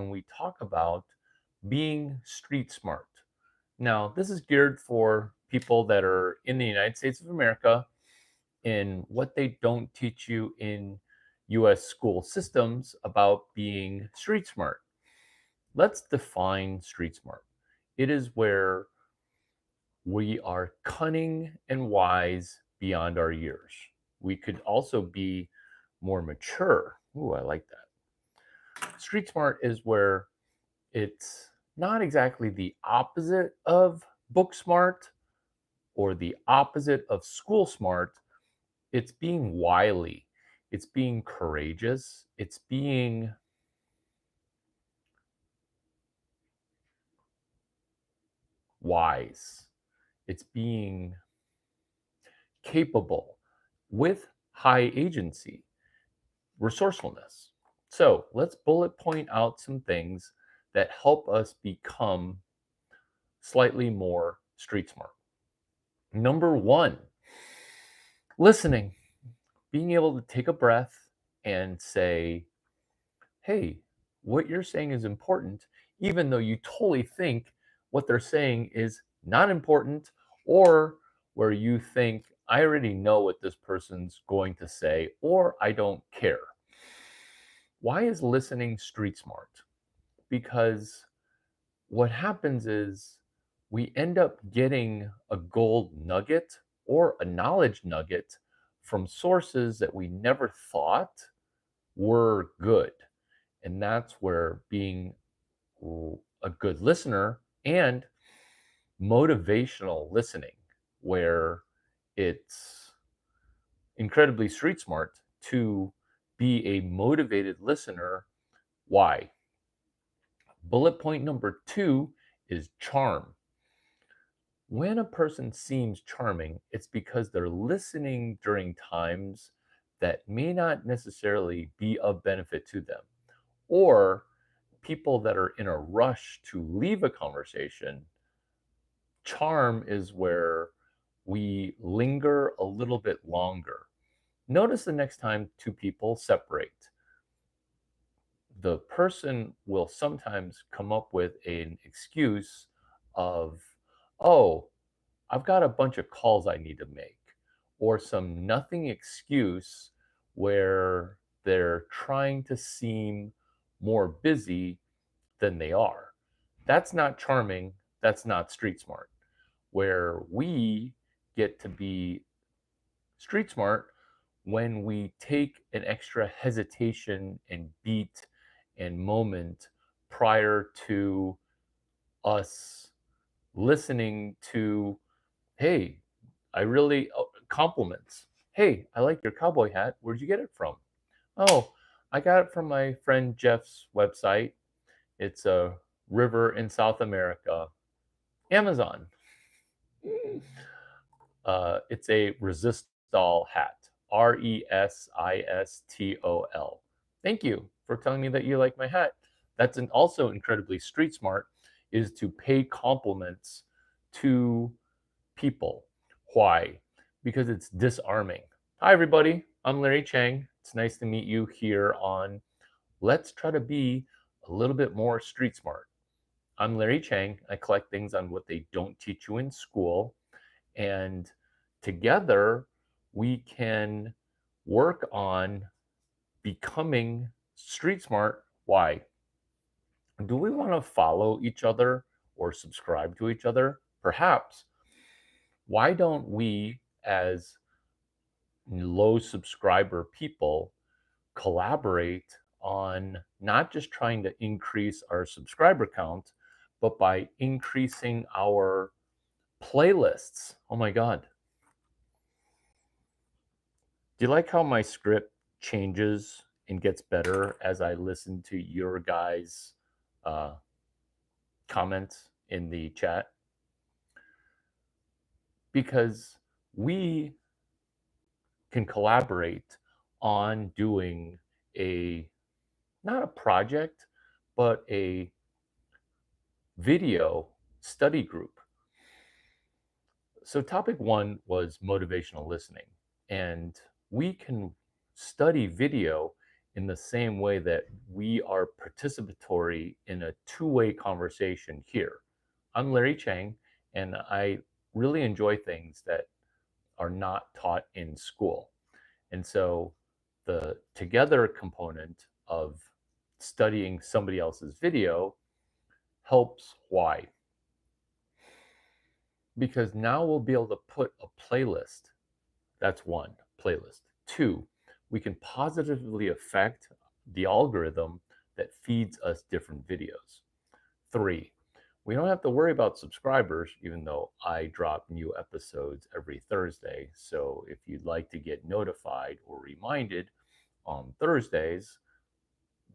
when we talk about being street smart. Now, this is geared for people that are in the United States of America in what they don't teach you in US school systems about being street smart. Let's define street smart. It is where we are cunning and wise beyond our years. We could also be more mature. Ooh, I like that. Street smart is where it's not exactly the opposite of book smart or the opposite of school smart. It's being wily, it's being courageous, it's being wise, it's being capable with high agency, resourcefulness. So let's bullet point out some things that help us become slightly more street smart. Number one, listening, being able to take a breath and say, hey, what you're saying is important, even though you totally think what they're saying is not important, or where you think, I already know what this person's going to say, or I don't care. Why is listening street smart? Because what happens is we end up getting a gold nugget or a knowledge nugget from sources that we never thought were good. And that's where being a good listener and motivational listening, where it's incredibly street smart to be a motivated listener. Why? Bullet point number two is charm. When a person seems charming, it's because they're listening during times that may not necessarily be of benefit to them, or people that are in a rush to leave a conversation. Charm is where we linger a little bit longer. Notice the next time two people separate, the person will sometimes come up with an excuse of, oh, I've got a bunch of calls I need to make, or some nothing excuse where they're trying to seem more busy than they are. That's not charming. That's not street smart. Where we get to be street smart when we take an extra hesitation and beat and moment prior to us listening to, hey, I really, compliments. Hey, I like your cowboy hat. Where'd you get it from? Oh, I got it from my friend Jeff's website. It's a river in South America. Amazon. It's a resistol hat. Resistol. Thank you for telling me that you like my hat. That's also incredibly street smart, is to pay compliments to people. Why? Because it's disarming. Hi, everybody. I'm Larry Chang. It's nice to meet you here on Let's Try to Be a Little Bit More Street Smart. I'm Larry Chang. I collect things on what they don't teach you in school. And together, we can work on becoming street smart. Why? Do we want to follow each other or subscribe to each other? Perhaps. Why don't we, as low subscriber people, collaborate on not just trying to increase our subscriber count, but by increasing our playlists? Oh my God. Do you like how my script changes and gets better as I listen to your guys' uh, comments in the chat? Because we can collaborate on doing a, not a project, but a video study group. So topic one was motivational listening, and we can study video in the same way that we are participatory in a two-way conversation here. I'm Larry Chang, and I really enjoy things that are not taught in school. And so the together component of studying somebody else's video helps. Why? Because now we'll be able to put a playlist. That's one, playlist. Two, we can positively affect the algorithm that feeds us different videos. Three, we don't have to worry about subscribers, even though I drop new episodes every Thursday. So if you'd like to get notified or reminded on Thursdays,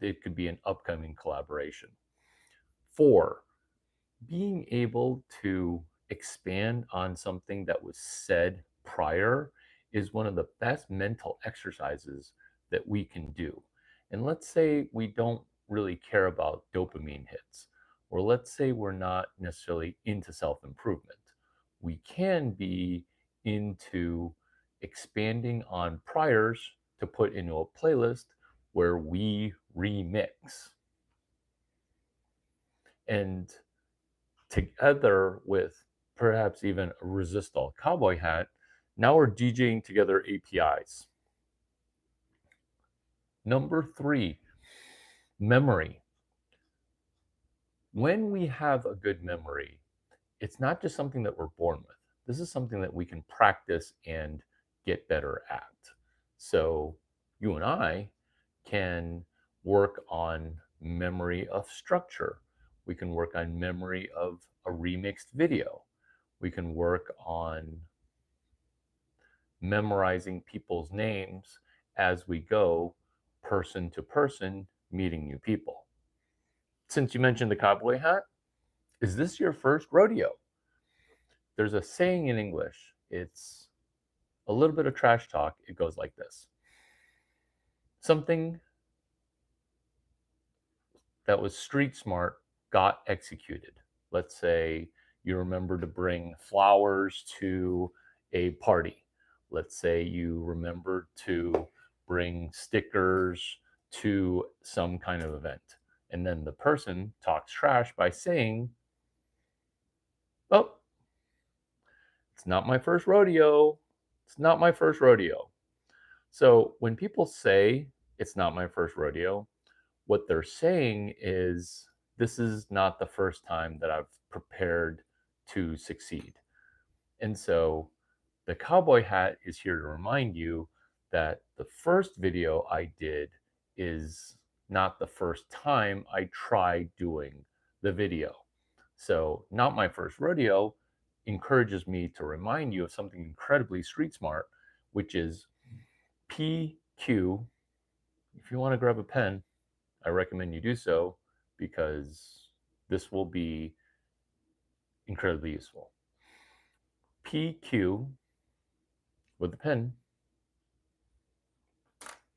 it could be an upcoming collaboration. Four, being able to expand on something that was said prior is one of the best mental exercises that we can do. And let's say we don't really care about dopamine hits, or let's say we're not necessarily into self improvement. We can be into expanding on priors to put into a playlist where we remix. And together with perhaps even a Resistol cowboy hat, now we're DJing together APIs. Number three, memory. When we have a good memory, it's not just something that we're born with. This is something that we can practice and get better at. So you and I can work on memory of structure. We can work on memory of a remixed video. We can work on memorizing people's names as we go person to person, meeting new people. Since you mentioned the cowboy hat, is this your first rodeo? There's a saying in English, it's a little bit of trash talk. It goes like this: something that was street smart got executed. Let's say you remember to bring flowers to a party. Let's say you remember to bring stickers to some kind of event. And then the person talks trash by saying, oh, it's not my first rodeo. It's not my first rodeo. So when people say it's not my first rodeo, what they're saying is, this is not the first time that I've prepared to succeed. And so the cowboy hat is here to remind you that the first video I did is not the first time I tried doing the video. So not my first rodeo encourages me to remind you of something incredibly street smart, which is PQ. If you want to grab a pen, I recommend you do so, because this will be incredibly useful. PQ with the pen.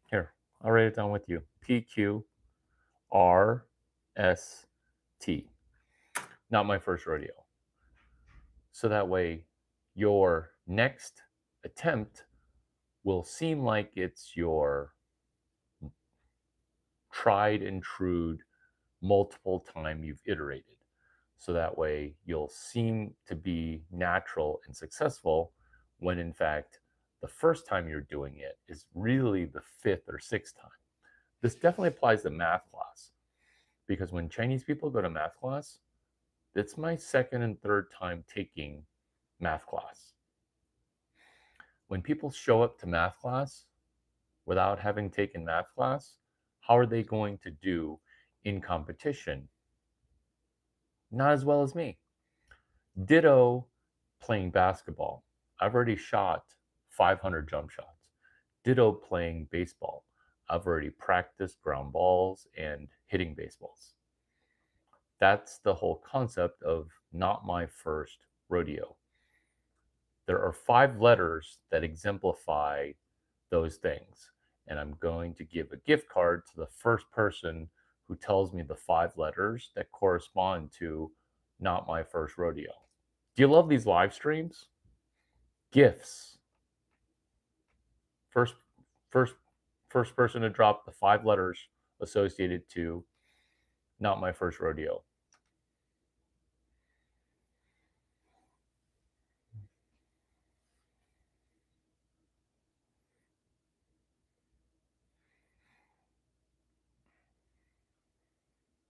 Here, I'll write it down with you. PQRST. Not my first rodeo. So that way, your next attempt will seem like it's your tried and true multiple time you've iterated. So that way you'll seem to be natural and successful, when in fact the first time you're doing it is really the fifth or sixth time. This definitely applies to math class, because when Chinese people go to math class, it's my second and third time taking math class. When people show up to math class without having taken math class, how are they going to do in competition? Not as well as me. Ditto playing basketball. I've already shot 500 jump shots. Ditto playing baseball. I've already practiced ground balls and hitting baseballs. That's the whole concept of not my first rodeo. There are 5 letters that exemplify those things, and I'm going to give a gift card to the first person who tells me the 5 letters that correspond to not my first rodeo. Do you love these live streams? Gifts. First First person to drop the 5 letters associated to Not My First Rodeo.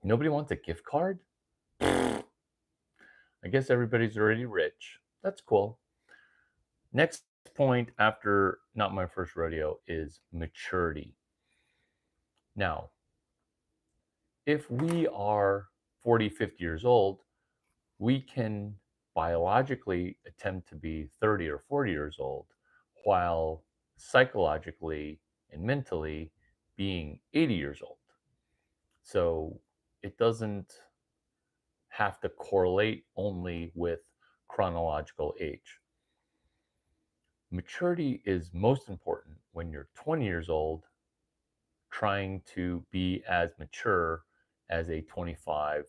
Nobody wants a gift card? I guess everybody's already rich. That's cool. Next point after Not My First Rodeo is maturity. Now, if we are 40, 50 years old, we can biologically attempt to be 30 or 40 years old, while psychologically and mentally being 80 years old. So it doesn't have to correlate only with chronological age. Maturity is most important when you're 20 years old, trying to be as mature as a 25,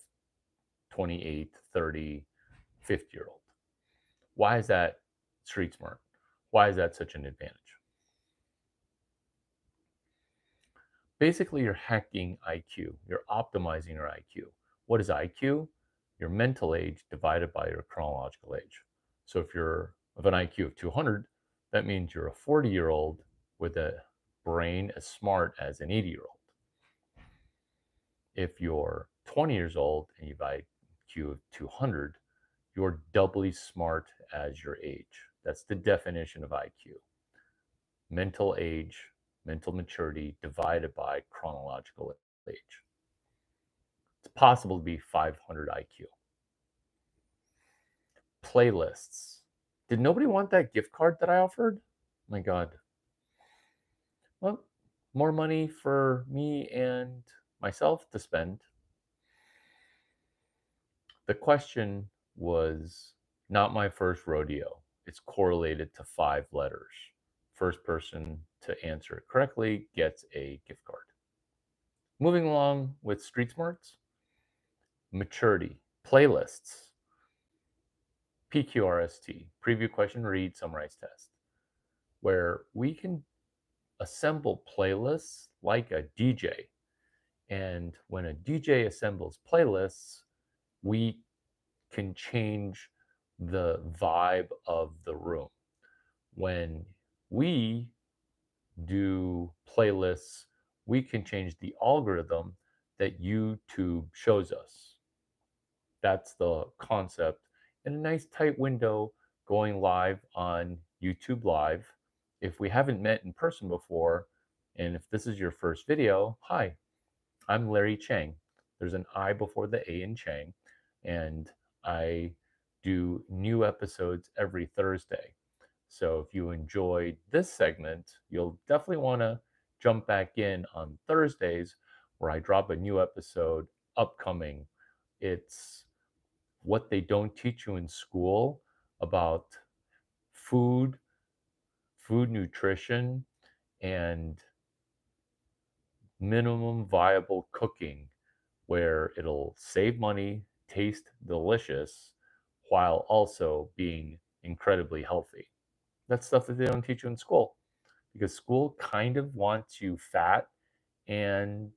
28, 30, 50-year-old. Why is that street smart? Why is that such an advantage? Basically, you're hacking IQ. You're optimizing your IQ. What is IQ? Your mental age divided by your chronological age. So if you're of an IQ of 200, that means you're a 40-year-old with a brain as smart as an 80-year-old. If you're 20 years old and you have IQ of 200, you're doubly smart as your age. That's the definition of IQ. Mental age, mental maturity divided by chronological age. It's possible to be 500 IQ. Playlists. Did nobody want that gift card that I offered? Oh my God. Well, more money for me and myself to spend. The question was Not My First Rodeo. It's correlated to 5 letters. First person to answer it correctly gets a gift card. Moving along with street smarts, maturity, playlists, PQRST, preview question, read, summarize, test, where we can assemble playlists like a DJ. And when a DJ assembles playlists, we can change the vibe of the room. When we do playlists, we can change the algorithm that YouTube shows us. That's the concept in a nice tight window going live on YouTube Live. If we haven't met in person before, and if this is your first video, hi, I'm Larry Chang. There's an I before the A in Chang, and I do new episodes every Thursday. So if you enjoyed this segment, you'll definitely want to jump back in on Thursdays where I drop a new episode upcoming. It's what they don't teach you in school about food, food nutrition, and minimum viable cooking, where it'll save money, taste delicious, while also being incredibly healthy. That's stuff that they don't teach you in school because school kind of wants you fat and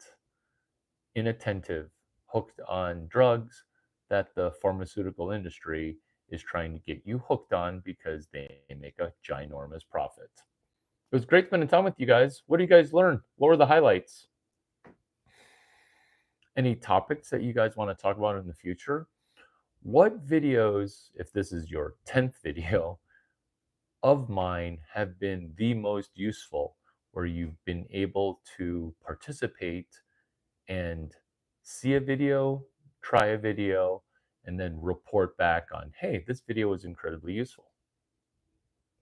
inattentive, hooked on drugs that the pharmaceutical industry is trying to get you hooked on because they make a ginormous profit. It was great spending time with you guys. What do you guys learn? What were the highlights? Any topics that you guys want to talk about in the future? What videos, if this is your 10th video of mine, have been the most useful where you've been able to participate and see a video, try a video, and then report back on, hey, this video was incredibly useful.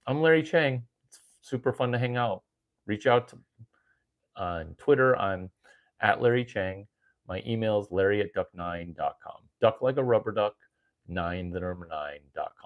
I'm Larry Chang. It's super fun to hang out. Reach out to on Twitter. I'm at Larry Chang. My email is larry@duck9.com. Duck like a rubber duck, 9 the number 9.com.